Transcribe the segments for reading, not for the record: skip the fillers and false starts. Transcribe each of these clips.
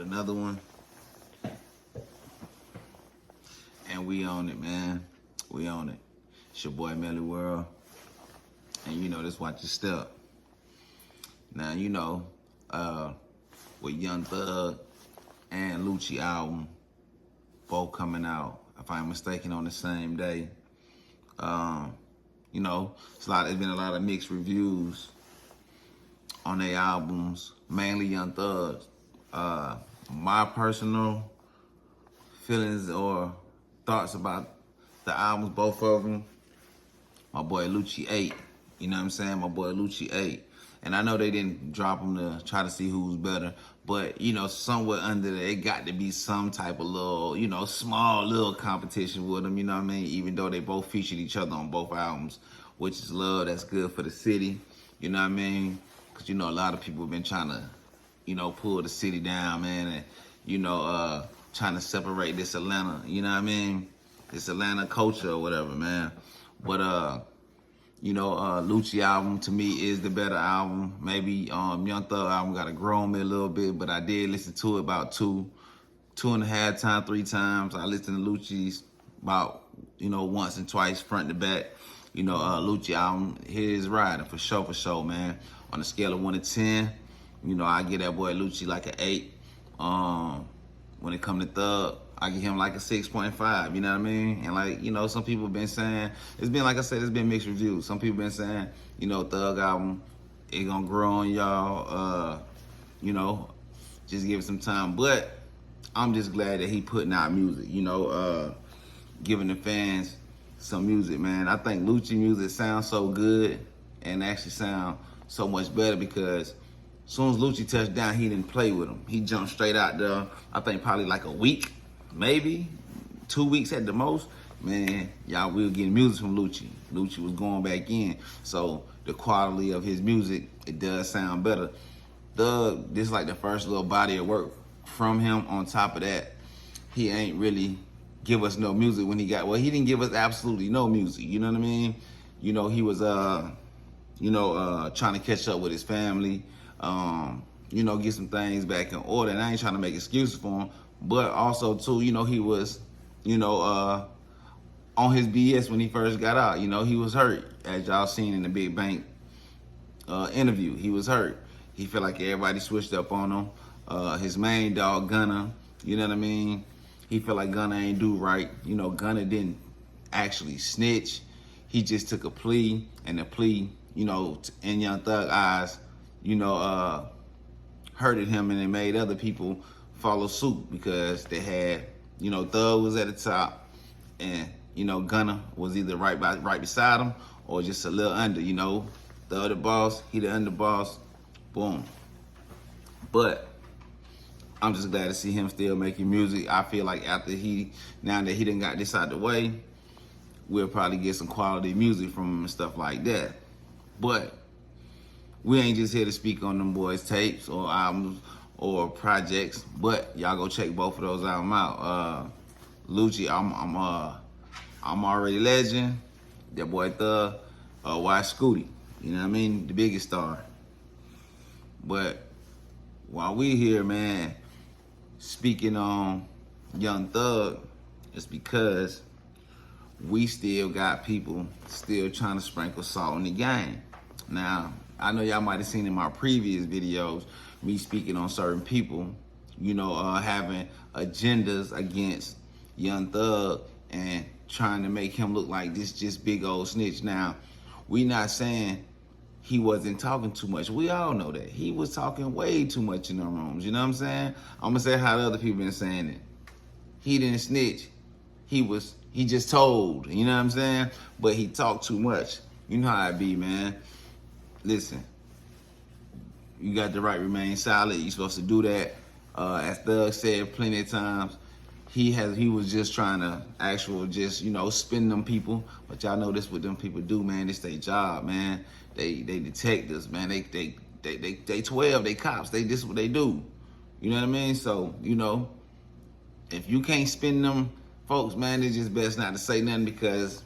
another one. And we on it, man. We on it. It's your boy Melly World. And you know, just watch your step. Now, you know, with Young Thug and Lucci album, both coming out, if I'm mistaken, on the same day. You know, there's been a lot of mixed reviews on their albums, mainly Young Thug's. My personal feelings or thoughts about the albums, both of them, my boy Lucci 8. You know what I'm saying? My boy Lucci 8. And I know they didn't drop them to try to see who's better, but, you know, somewhere under there, it got to be some type of little, you know, small little competition with them, you know what I mean? Even though they both featured each other on both albums, which is love, that's good for the city, you know what I mean? Because, you know, a lot of people have been trying to, you know, pull the city down, man, and, you know, trying to separate this Atlanta, you know what I mean? This Atlanta culture or whatever, man. But, you know, Lucci album to me is the better album. Maybe Young Thug album got to grow on me a little bit, but I did listen to it about two and a half times, 3 times. I listened to Lucci's about, you know, once and twice, front to back. You know, Lucci album, his riding for sure, man. On a scale of 1 to 10, you know, I give that boy Lucci like an 8. When it come to Thug, I give him like a 6.5, you know what I mean? And like, you know, some people have been saying, it's been, like I said, it's been mixed reviews. Some people been saying, you know, Thug album, it gonna grow on y'all, you know, just give it some time. But I'm just glad that he putting out music, you know, giving the fans some music, man. I think Lucci music sounds so good and actually sound so much better because as soon as Lucci touched down, he didn't play with him. He jumped straight out there, I think probably like a week, maybe 2 weeks at the most. Man, y'all, we were getting music from Lucci. Lucci was going back in. So the quality of his music, it does sound better. Thug, this is like the first little body of work from him. On top of that, he ain't really give us no music when he got, well, he didn't give us absolutely no music, you know what I mean? You know, he was, you know, trying to catch up with his family, you know, get some things back in order. And I ain't trying to make excuses for him, but also too, you know, he was, you know, on his BS when he first got out. You know, he was hurt, as y'all seen in the Big Bank interview. He was hurt. He felt like everybody switched up on him. His main dog, Gunna, you know what I mean? He felt like Gunna ain't do right. You know, Gunna didn't actually snitch. He just took a plea, and the plea, you know, in Young Thug eyes, you know, hurted him, and it made other people follow suit because they had, you know, Thug was at the top, and, you know, Gunna was either right beside him or just a little under, you know. Thug the boss, he the underboss, boom. But I'm just glad to see him still making music. I feel like after now that he done got this out the way, we'll probably get some quality music from him and stuff like that. But we ain't just here to speak on them boys' tapes or albums or projects, but y'all go check both of those albums out. Lucci, I'm Already Legend. That boy Thug, Y Scooty. You know what I mean? The biggest star. But while we here, man, speaking on Young Thug, it's because we still got people still trying to sprinkle salt in the game. Now, I know y'all might have seen in my previous videos me speaking on certain people, you know, having agendas against Young Thug and trying to make him look like this just big old snitch. Now, we not saying he wasn't talking too much. We all know that. He was talking way too much in the rooms, you know what I'm saying? I'm gonna say how the other people been saying it. He didn't snitch. He just told, you know what I'm saying? But he talked too much. You know how it be, man. Listen, you got the right to remain silent. You're supposed to do that. As Thug said plenty of times, he was just trying to just, you know, spin them people. But y'all know this what them people do, man. This their job, man. They detectives, man. They 12, they cops. This is what they do. You know what I mean? So, you know, if you can't spin them folks, man, it's just best not to say nothing because,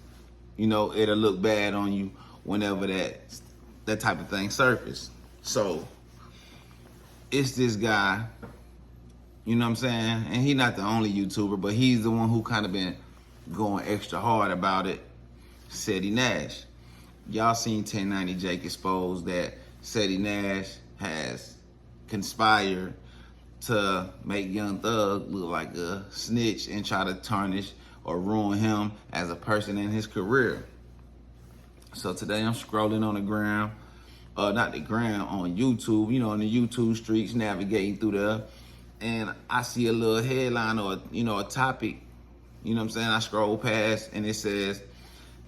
you know, it'll look bad on you whenever that type of thing surface. So it's this guy You know what I'm saying? And he's not the only YouTuber, but he's the one who kind of been going extra hard about it. Ceddy Nash. Y'all seen 1090 Jake expose that Ceddy Nash has conspired to make Young Thug look like a snitch and try to tarnish or ruin him as a person in his career. So today I'm scrolling on the gram, not the gram, on YouTube, you know, in the YouTube streets, navigating through there, and I see a little headline or, you know, a topic, you know what I'm saying? I scroll past and it says,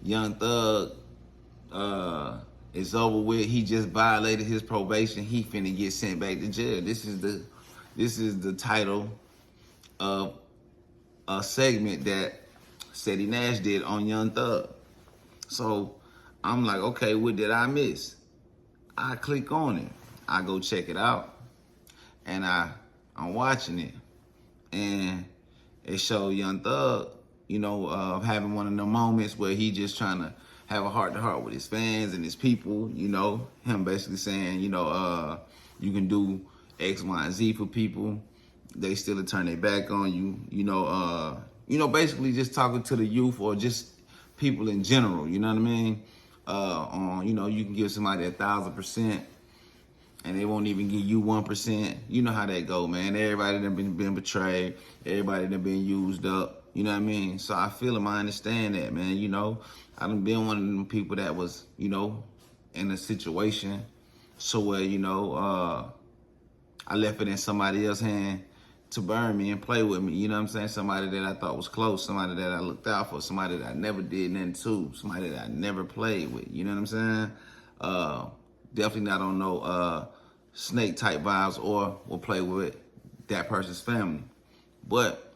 Young Thug is over with. He just violated his probation. He finna get sent back to jail. This is the title of a segment that Ceddy Nash did on Young Thug. So I'm like, okay, what did I miss? I click on it. I go check it out, and I'm watching it, and it showed Young Thug, you know, having one of the moments where he just trying to have a heart-to-heart with his fans and his people, you know, him basically saying, you know, you can do X, Y, and Z for people. They still turn their back on you, you know, basically just talking to the youth or just people in general, you know what I mean? You know, you can give somebody 1,000% and they won't even give you 1%. You know how that go, man. Everybody done been betrayed. Everybody done been used up. You know what I mean? So I feel him. I understand that, man. You know, I done been one of them people that was, you know, in a situation so where, you know, I left it in somebody else's hand to burn me and play with me. You know what I'm saying? Somebody that I thought was close, somebody that I looked out for, somebody that I never did nothing to, somebody that I never played with. You know what I'm saying? Definitely not on no snake type vibes or will play with that person's family. But,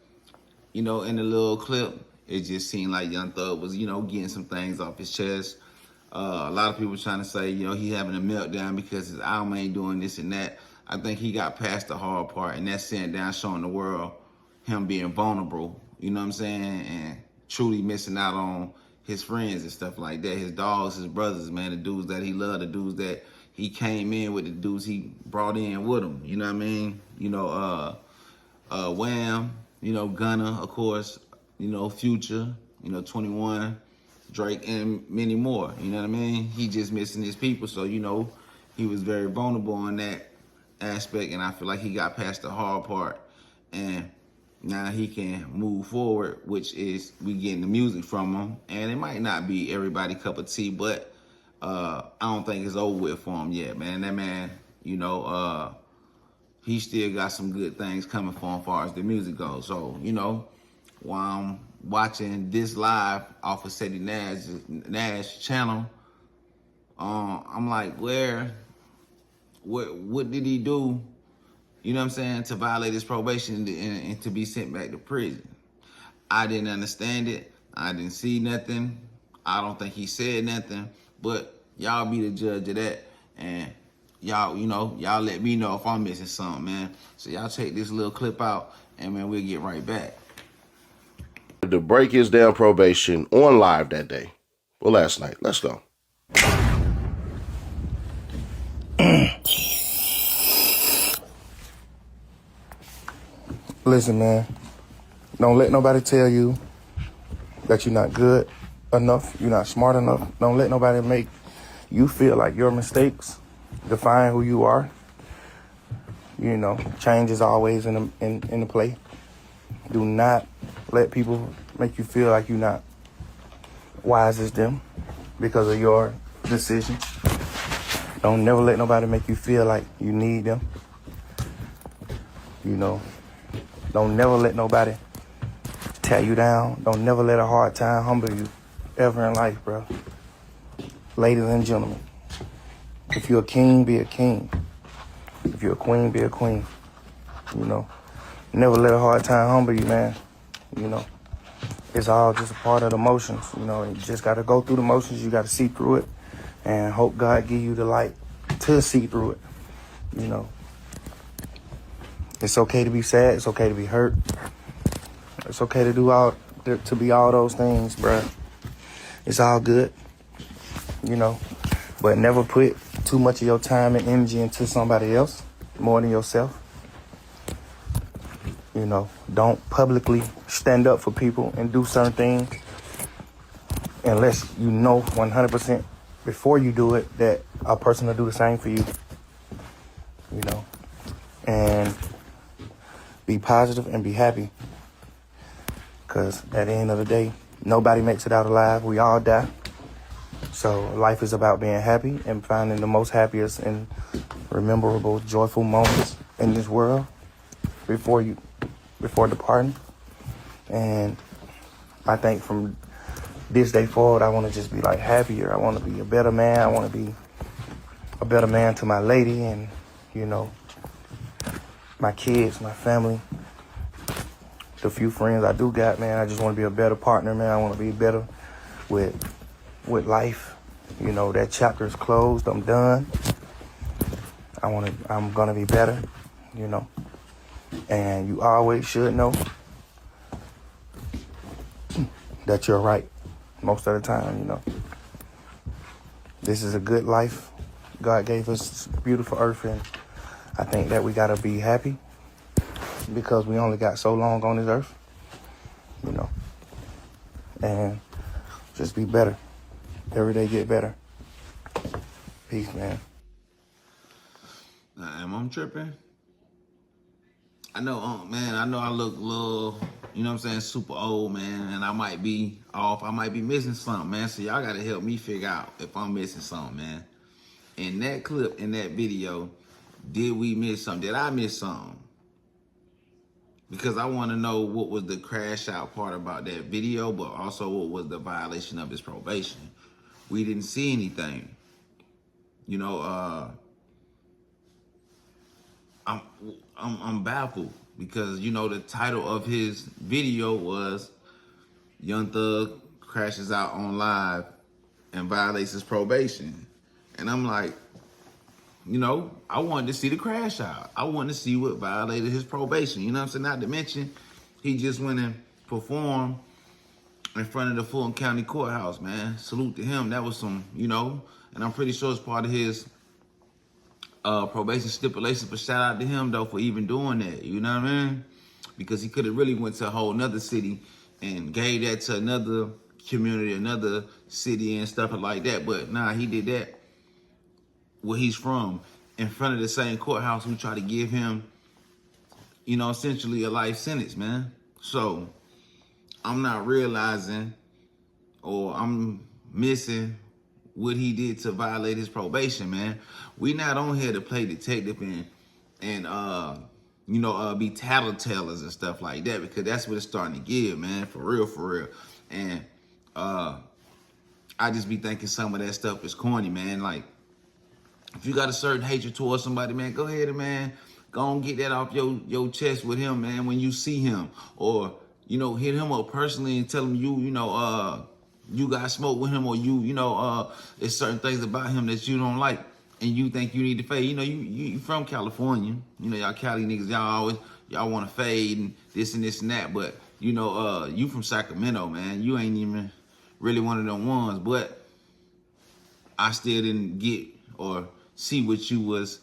you know, in the little clip, it just seemed like Young Thug was, you know, getting some things off his chest. A lot of people trying to say, you know, he having a meltdown because his album ain't doing this and that. I think he got past the hard part, and that's sitting down showing the world him being vulnerable, you know what I'm saying, and truly missing out on his friends and stuff like that, his dogs, his brothers, man, the dudes that he loved, the dudes that he came in with, the dudes he brought in with him, you know what I mean? You know, Wham, you know, Gunna, of course, you know, Future, you know, 21, Drake, and many more, you know what I mean? He just missing his people, so, you know, he was very vulnerable on that aspect, and I feel like he got past the hard part, and now he can move forward, which is we getting the music from him, and it might not be everybody cup of tea, but I don't think it's over with for him yet, man. That man, you know, he still got some good things coming for him as far as the music goes. So, you know, while I'm watching this live off of Ceddy Nash channel, I'm like, what did he do, you know what I'm saying, to violate his probation and to be sent back to prison? I didn't understand it. I didn't see nothing. I don't think he said nothing, but y'all be the judge of that. And y'all, you know, y'all let me know if I'm missing something, man. So y'all check this little clip out, and, man, we'll get right back. To break his damn probation on live that day. Well, last night. Let's go. Listen, man, don't let nobody tell you that you're not good enough, you're not smart enough. Don't let nobody make you feel like your mistakes define who you are. You know, change is always in the play. Do not let people make you feel like you're not wise as them because of your decision. Don't never let nobody make you feel like you need them. You know, don't never let nobody tear you down. Don't never let a hard time humble you ever in life, bro. Ladies and gentlemen, if you're a king, be a king. If you're a queen, be a queen. You know, never let a hard time humble you, man. You know, it's all just a part of the motions. You know, you just got to go through the motions. You got to see through it and hope God give you the light to see through it. You know, it's okay to be sad. It's okay to be hurt. It's okay to to be all those things, bruh. It's all good, you know, but never put too much of your time and energy into somebody else more than yourself. You know, don't publicly stand up for people and do certain things unless you know 100% before you do it that a person will do the same for you. You know, and be positive and be happy. Because at the end of the day, nobody makes it out alive. We all die. So life is about being happy and finding the most happiest and rememberable, joyful moments in this world before departing. And I think from this day forward, I want to just be like happier. I want to be a better man. I want to be a better man to my lady and, you know, my kids, my family, the few friends I do got, man. I just want to be a better partner, man. I want to be better with life. You know, that chapter is closed. I'm done. I'm gonna be better, you know. And you always should know that you're right most of the time, you know. This is a good life. God gave us this beautiful earth, and I think that we gotta be happy because we only got so long on this earth, you know. And just be better. Every day get better. Peace, man. Am I tripping? I know, man, I know I look a little, you know what I'm saying, super old, man, and I might be off. I might be missing something, man, so y'all got to help me figure out if I'm missing something, man. In that clip, in that video, did we miss something? Did I miss something? Because I want to know what was the crash out part about that video, but also what was the violation of his probation. We didn't see anything. You know, I'm baffled because, you know, the title of his video was Young Thug crashes out on live and violates his probation. And I'm like, you know, I wanted to see the crash out. I wanted to see what violated his probation. You know what I'm saying? Not to mention, he just went and performed in front of the Fulton County Courthouse, man. Salute to him. That was some, you know, and I'm pretty sure it's part of his probation stipulations, but shout out to him though for even doing that, you know what I mean? Because he could have really went to a whole nother city and gave that to another community, another city and stuff like that. But nah, he did that where he's from, in front of the same courthouse who tried to give him, you know, essentially a life sentence, man. So I'm not realizing, or I'm missing what he did to violate his probation, man. We not on here to play detective and you know, be tattletellers and stuff like that, because that's what it's starting to give, man, for real. And I just be thinking some of that stuff is corny, man. Like, if you got a certain hatred towards somebody, man, go ahead and, man, go and get that off your chest with him, man, when you see him. Or, you know, hit him up personally and tell him you know, you got smoke with him, or you know, there's certain things about him that you don't like and you think you need to fade. You know, you from California. You know, y'all Cali niggas, y'all want to fade and this and that. But, you know, you from Sacramento, man. You ain't even really one of them ones. But I still didn't get or see what you was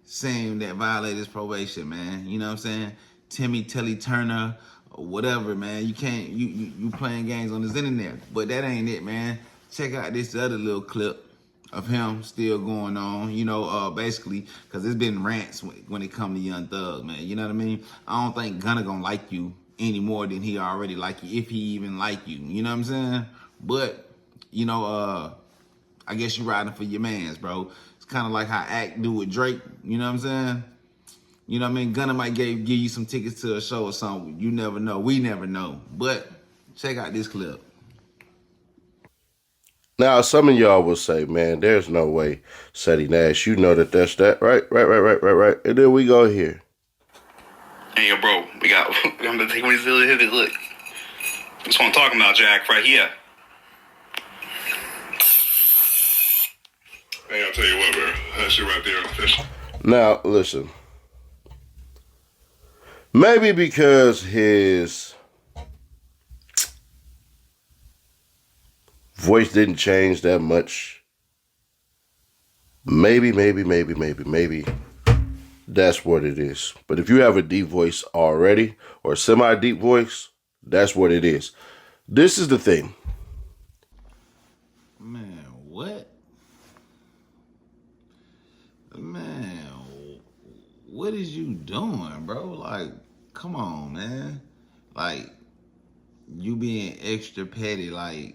saying that violated his probation, man. You know what I'm saying? Timmy Telly Turner, or whatever, man. You can't, you playing games on this internet. But that ain't it, man. Check out this other little clip of him still going on, you know, basically, because it's been rants when it come to Young Thug, man. You know what I mean? I don't think Gunna gonna like you any more than he already like you, if he even like you. You know what I'm saying? But, you know, I guess you riding for your mans, bro. It's kind of like how Act do with Drake. You know what I'm saying? You know what I mean? Gunna might give you some tickets to a show or something. You never know. We never know. But check out this clip. Now, some of y'all will say, man, there's no way, Ceddy Nash, you know that's that. Right. And then we go here. Hey, yo, bro, I'm gonna take one of these. Look. That's what I'm talking about, Jack, right here. Hey, I'll tell you what, bro. That shit right there official. Now, listen. Maybe because his voice didn't change that much. Maybe. that's what it is. But if you have a deep voice already or semi-deep voice, that's what it is. This is the thing. Man, what? Man, what is you doing, bro? Like, come on, man. Like, you being extra petty, like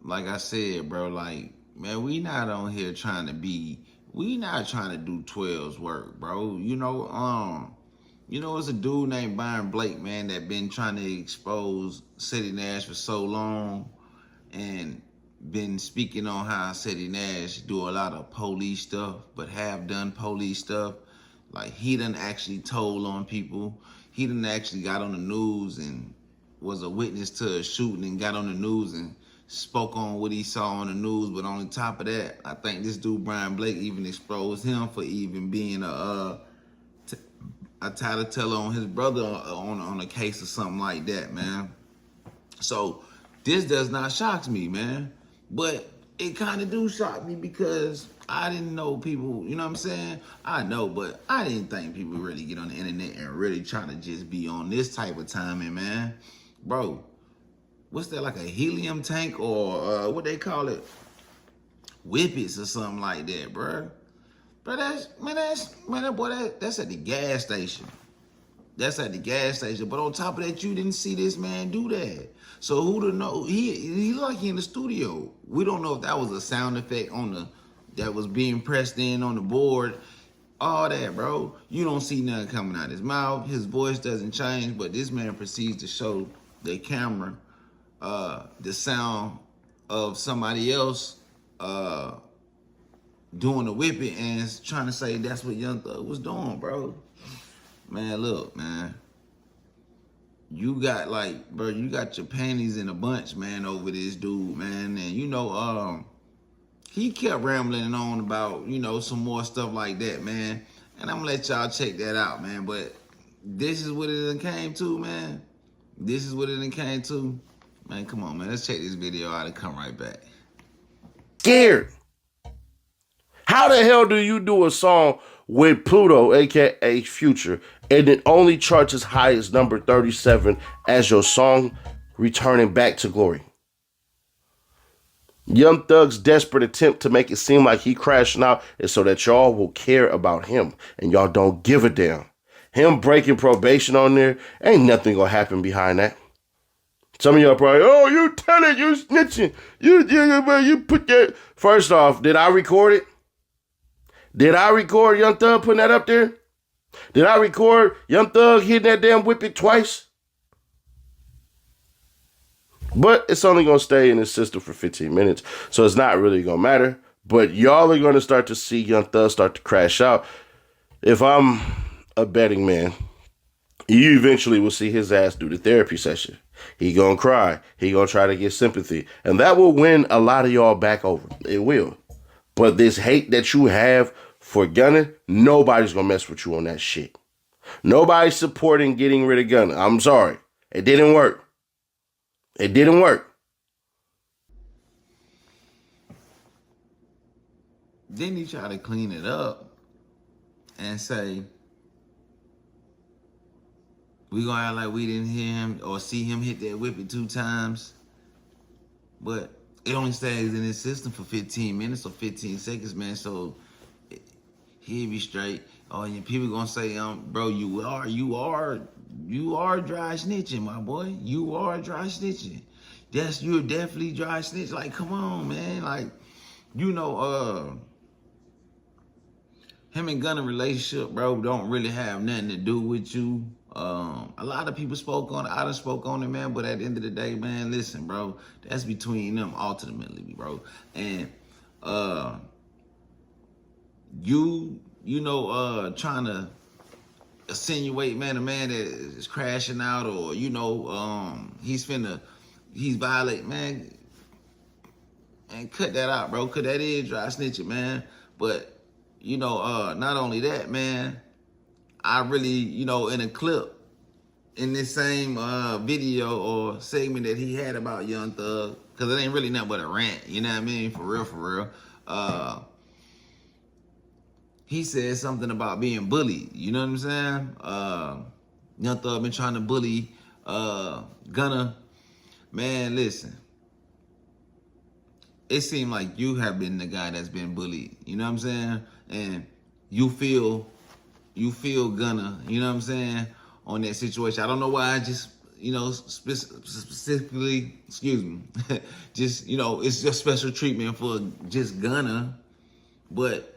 I said, bro, like, man, we not on here trying to be, we not trying to do 12's work, bro. It's a dude named Byron Blake, man, that been trying to expose Ceddy Nash for so long and been speaking on how Ceddy Nash do a lot of police stuff, but have done police stuff. Like, he done actually told on people. He done actually got on the news and was a witness to a shooting and got on the news and spoke on what he saw on the news. But on top of that, I think this dude Brian Blake even exposed him for even being a tattletale on his brother on a case or something like that, man. So this does not shock me, man. But it kind of do shock me because I didn't know people, you know what I'm saying? I know, but I didn't think people really get on the internet and really try to just be on this type of timing, man. Bro, what's that, like a helium tank or what they call it? Whippets or something like that, bro. But that's at the gas station. That's at the gas station. But on top of that, you didn't see this man do that. So who to know? He like he in the studio. We don't know if that was a sound effect that was being pressed in on the board. All that, bro. You don't see nothing coming out his mouth. His voice doesn't change, but this man proceeds to show the camera the sound of somebody else doing the whipping and trying to say that's what Young Thug was doing, bro. Man, look, man. You got you got your panties in a bunch, man, over this dude, man. And he kept rambling on about, some more stuff like that, man. And I'm gonna let y'all check that out, man. But this is what it done came to, man. This is what it done came to. Man, come on, man. Let's check this video out and come right back. Scared. How the hell do you do a song with Pluto, aka Future, and it only charts as high as number 37 as your song Returning Back to Glory? Young Thug's desperate attempt to make it seem like he crashing out is so that y'all will care about him, and y'all don't give a damn. Him breaking probation on there, ain't nothing gonna happen behind that. Some of y'all probably, oh, you telling, you snitching, you put that. First off, did I record it? Did I record Young Thug putting that up there? Did I record Young Thug hitting that damn whippet twice? But it's only going to stay in his system for 15 minutes, so it's not really going to matter. But y'all are going to start to see Young Thug start to crash out. If I'm a betting man, you eventually will see his ass do the therapy session. He going to cry. He going to try to get sympathy. And that will win a lot of y'all back over. It will. But this hate that you have for Gunna, nobody's going to mess with you on that shit. Nobody's supporting getting rid of Gunna. I'm sorry. It didn't work. It didn't work. Then he tried to clean it up and say, we gonna act like we didn't hear him or see him hit that whippet 2 times. But it only stays in his system for 15 minutes or 15 seconds, man. So he'll be straight. Oh, and people gonna say, bro, you are dry snitching, my boy. You are dry snitching. You're definitely dry snitch. Like, come on, man. Like, him and Gunna relationship, bro, don't really have nothing to do with you. A lot of people spoke on it. I done spoke on it, man. But at the end of the day, man, listen, bro, that's between them ultimately, bro. And trying to insinuate, man, a man that is crashing out or, he's violent, man. And cut that out, bro. Cause that is dry snitching, man. But, not only that, man, I really, in a clip in this same video or segment that he had about Young Thug, cause it ain't really nothing but a rant, you know what I mean? For real. he said something about being bullied. You know what I'm saying? Young Thug been trying to bully Gunna. Man, listen. It seemed like you have been the guy that's been bullied. You know what I'm saying? And you feel Gunna, you know what I'm saying, on that situation. I don't know why I just, specifically, excuse me, just, it's just special treatment for just Gunna. But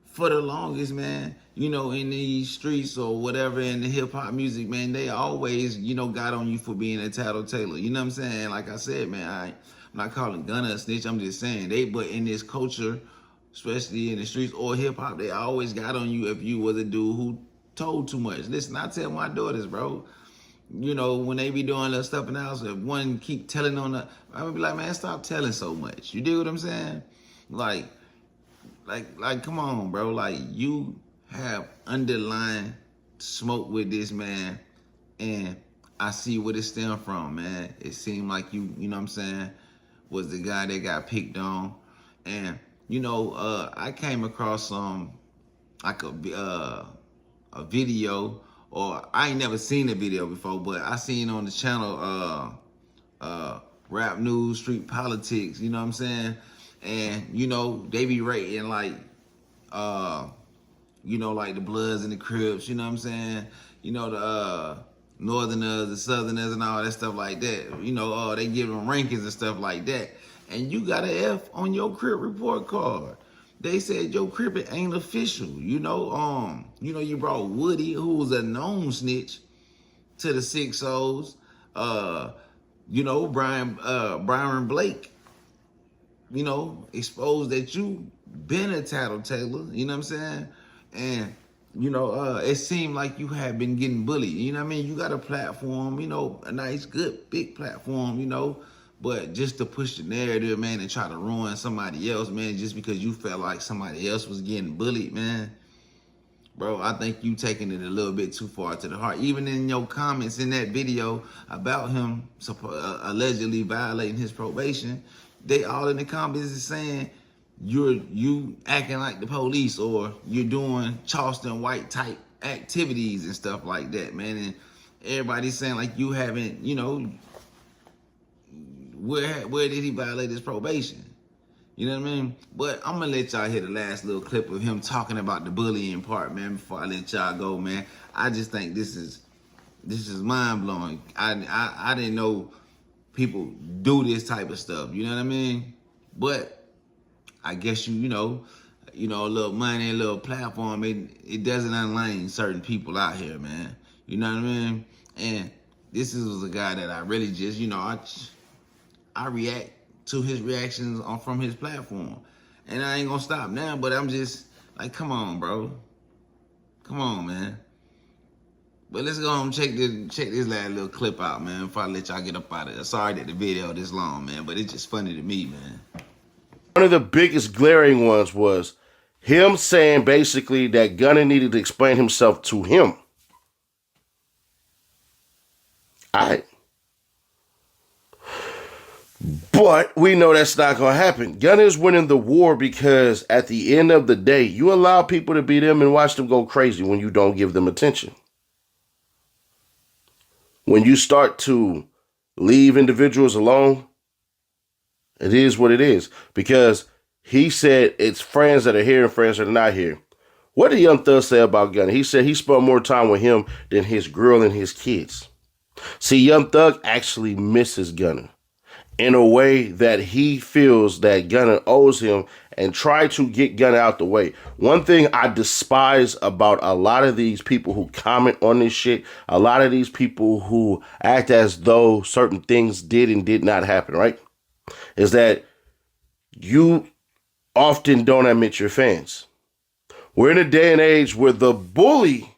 for the longest, man, in these streets or whatever, in the hip hop music, man, they always, got on you for being a tattletailer. You know what I'm saying? Like I said, man, I'm not calling Gunna a snitch. I'm just saying but in this culture, especially in the streets or hip hop, they always got on you if you was a dude who told too much. Listen, I tell my daughters, bro, when they be doing little stuff in the house, if one keep telling on the, I'm gonna be like, man, stop telling so much. You dig what I'm saying? Like, come on, bro. Like, you have underlying smoke with this man, and I see where it stemmed from, man. It seemed like you know what I'm saying, was the guy that got picked on. And, I came across like a video, or I ain't never seen the video before, but I seen on the channel Rap News, Street Politics, you know what I'm saying? And, they be rating like, like the Bloods and the Crips, you know what I'm saying? The Northerners, the Southerners, and all that stuff like that. They give them rankings and stuff like that. And you got an F on your Crip report card. They said your Crip ain't official. You brought Woody, who was a known snitch, to the 6-0s. Brian Blake, exposed that you been a tattletailer, you know what I'm saying? And, it seemed like you have been getting bullied. You know what I mean? You got a platform, a nice, good, big platform, but just to push the narrative, man, and try to ruin somebody else, man, just because you felt like somebody else was getting bullied, man. Bro, I think you taking it a little bit too far to the heart. Even in your comments in that video about him allegedly violating his probation, they all in the comments is saying you acting like the police, or you're doing Charleston White type activities and stuff like that, man. And everybody's saying like you haven't, where did he violate his probation? You know what I mean? But I'm gonna let y'all hear the last little clip of him talking about the bullying part, man, before I let y'all go, man. I just think this is mind blowing. I didn't know people do this type of stuff. You know what I mean? But I guess a little money, a little platform, it doesn't unlane certain people out here, man. You know what I mean? And this was a guy that I really just, I react to his reactions from his platform. And I ain't gonna stop now, but I'm just like, come on, bro. Come on, man. But let's go home and check this last little clip out, man, before I let y'all get up out of it. Sorry that the video this long, man, but it's just funny to me, man. One of the biggest glaring ones was him saying basically that Gunna needed to explain himself to him. All right. But we know that's not going to happen. Gunna is winning the war because at the end of the day, you allow people to be them and watch them go crazy when you don't give them attention. When you start to leave individuals alone, it is what it is. Because he said it's friends that are here and friends that are not here. What did Young Thug say about Gunna? He said he spent more time with him than his girl and his kids. See, Young Thug actually misses Gunna in a way that he feels that Gunna owes him, and try to get Gunna out the way. One thing I despise about a lot of these people who comment on this shit, a lot of these people who act as though certain things did and did not happen, right? Is that you often don't admit your fans. We're in a day and age where the bully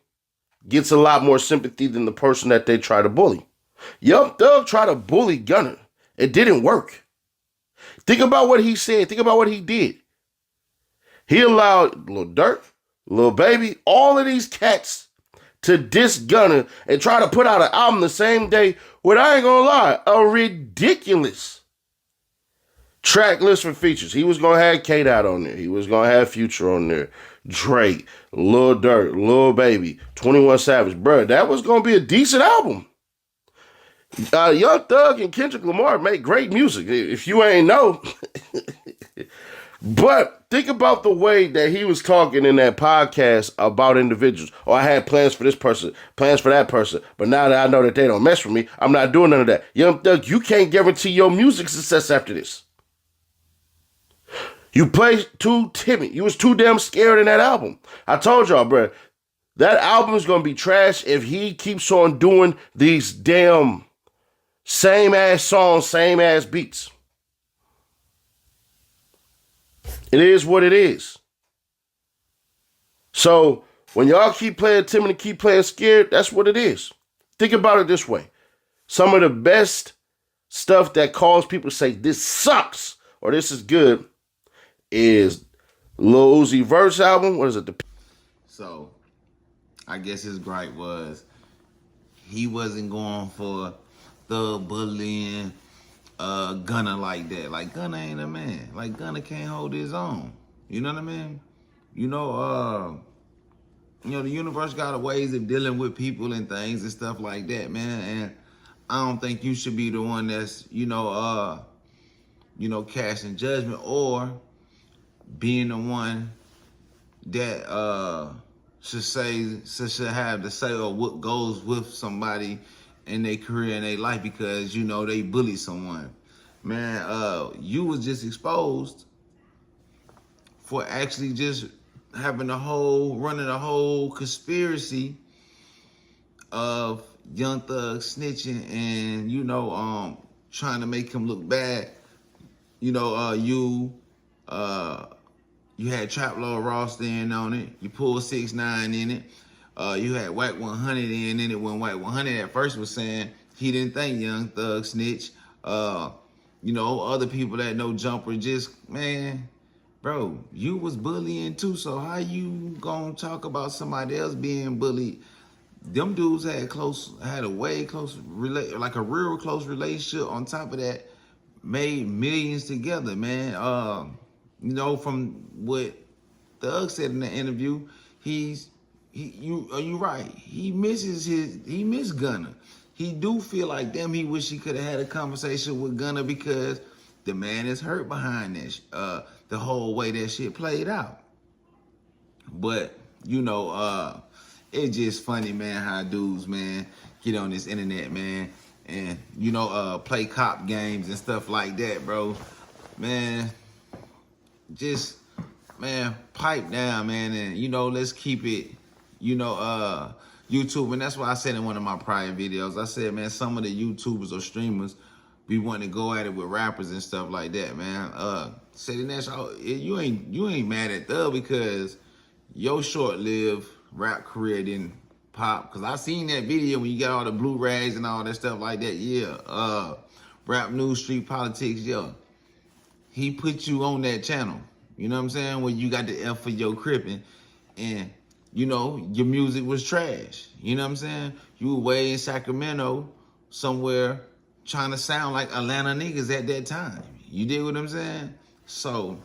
gets a lot more sympathy than the person that they try to bully. Young Thug tried to bully Gunna. It didn't work. Think about what he said. Think about what he did. He allowed Lil Durk, Lil Baby, all of these cats to diss Gunna and try to put out an album the same day with, I ain't gonna lie, a ridiculous track list for features. He was gonna have K-Dot on there. He was gonna have Future on there. Drake, Lil Durk, Lil Baby, 21 Savage. Bruh, that was going to be a decent album. Young Thug and Kendrick Lamar make great music, if you ain't know. But think about the way that he was talking in that podcast about individuals. Oh, I had plans for this person, plans for that person, but now that I know that they don't mess with me, I'm not doing none of that. Young Thug, you can't guarantee your music success after this. You play too timid. You was too damn scared in that album. I told y'all, bro, that album is going to be trash if he keeps on doing these damn same ass songs, same ass beats. It is what it is. So when y'all keep playing timid and keep playing scared, that's what it is. Think about it this way. Some of the best stuff that cause people to say this sucks or this is good is Lil Uzi Vert's album. What is it? So I guess his gripe was he wasn't going for the bullying Gunna like that. Like, Gunna ain't a man. Like, Gunna can't hold his own. You know what I mean? You know, the universe got ways of dealing with people and things and stuff like that, man. And I don't think you should be the one that's, casting judgment or being the one that should have to say or what goes with somebody in their career and their life because they bully someone. Man, you was just exposed for actually just running a whole conspiracy of Young Thug snitching and trying to make him look bad. You had Trap Lord Ross in on it. You pulled 6ix9ine in it. You had Wack 100 in it when Wack 100 at first was saying he didn't think Young Thug snitch. Other people that know Jumper just, man, bro, you was bullying too, so how you gonna talk about somebody else being bullied? Them dudes had a way close, like a real close relationship. On top of that, made millions together, man. From what Thug said in the interview, you right. He miss Gunna. He do feel like he wish he could have had a conversation with Gunna because the man is hurt behind this, the whole way that shit played out. But, it's just funny, man, how dudes, man, get on this internet, man, and, play cop games and stuff like that, bro. Man, just, man, pipe down, man, and, let's keep it, YouTube. And that's why I said in one of my prior videos, I said, man, some of the YouTubers or streamers be wanting to go at it with rappers and stuff like that, man. Ceddy Nash, you ain't mad at Thug because your short-lived rap career didn't pop. Cause I seen that video when you got all the blue rags and all that stuff like that. Yeah, Rap News, Street Politics, yeah. He put you on that channel. You know what I'm saying? Where you got the F for your cripping and your music was trash. You know what I'm saying? You were way in Sacramento somewhere trying to sound like Atlanta niggas at that time. You dig what I'm saying? So,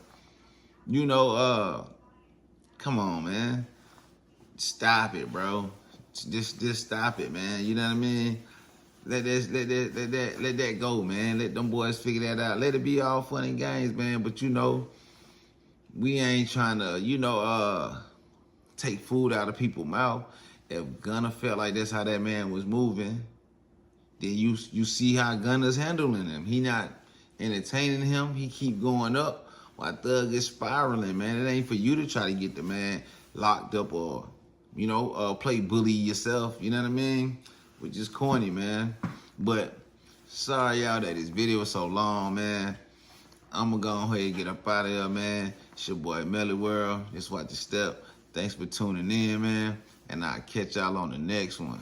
come on, man. Stop it, bro. Just stop it, man. You know what I mean? Let that go, man. Let them boys figure that out. Let it be all fun and games, man. But we ain't trying to, take food out of people's mouth. If Gunna felt like that's how that man was moving, then you see how Gunna's handling him. He not entertaining him. He keep going up while Thug is spiraling, man. It ain't for you to try to get the man locked up or, play bully yourself. You know what I mean? Which is corny, man. But sorry, y'all, that this video was so long, man. I'm going to go ahead and get up out of here, man. It's your boy, Melly World. Just watch the step. Thanks for tuning in, man. And I'll catch y'all on the next one.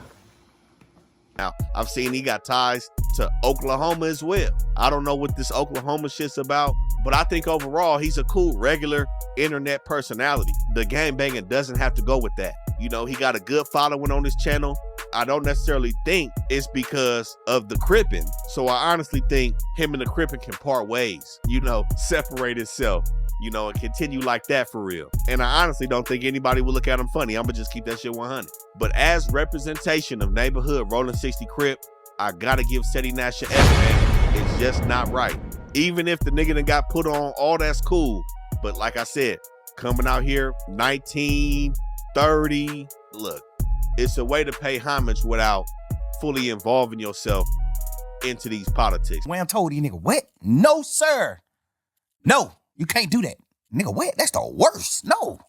Now, I've seen he got ties to Oklahoma as well. I don't know what this Oklahoma shit's about, but I think overall he's a cool, regular internet personality. The gangbanging doesn't have to go with that. He got a good following on his channel. I don't necessarily think it's because of the Crippin'. So I honestly think him and the Crippin' can part ways, separate itself. you know, and continue like that for real. And I honestly don't think anybody will look at him funny. I'm gonna just keep that shit 100. But as representation of neighborhood Rolling 60 Crip, I gotta give Ceddy Nash an F, man. It's just not right. Even if the nigga done got put on, all that's cool. But like I said, coming out here 19, 30, look, it's a way to pay homage without fully involving yourself into these politics. When I'm told these nigga, what? No, sir. No, you can't do that. Nigga, what? That's the worst. No.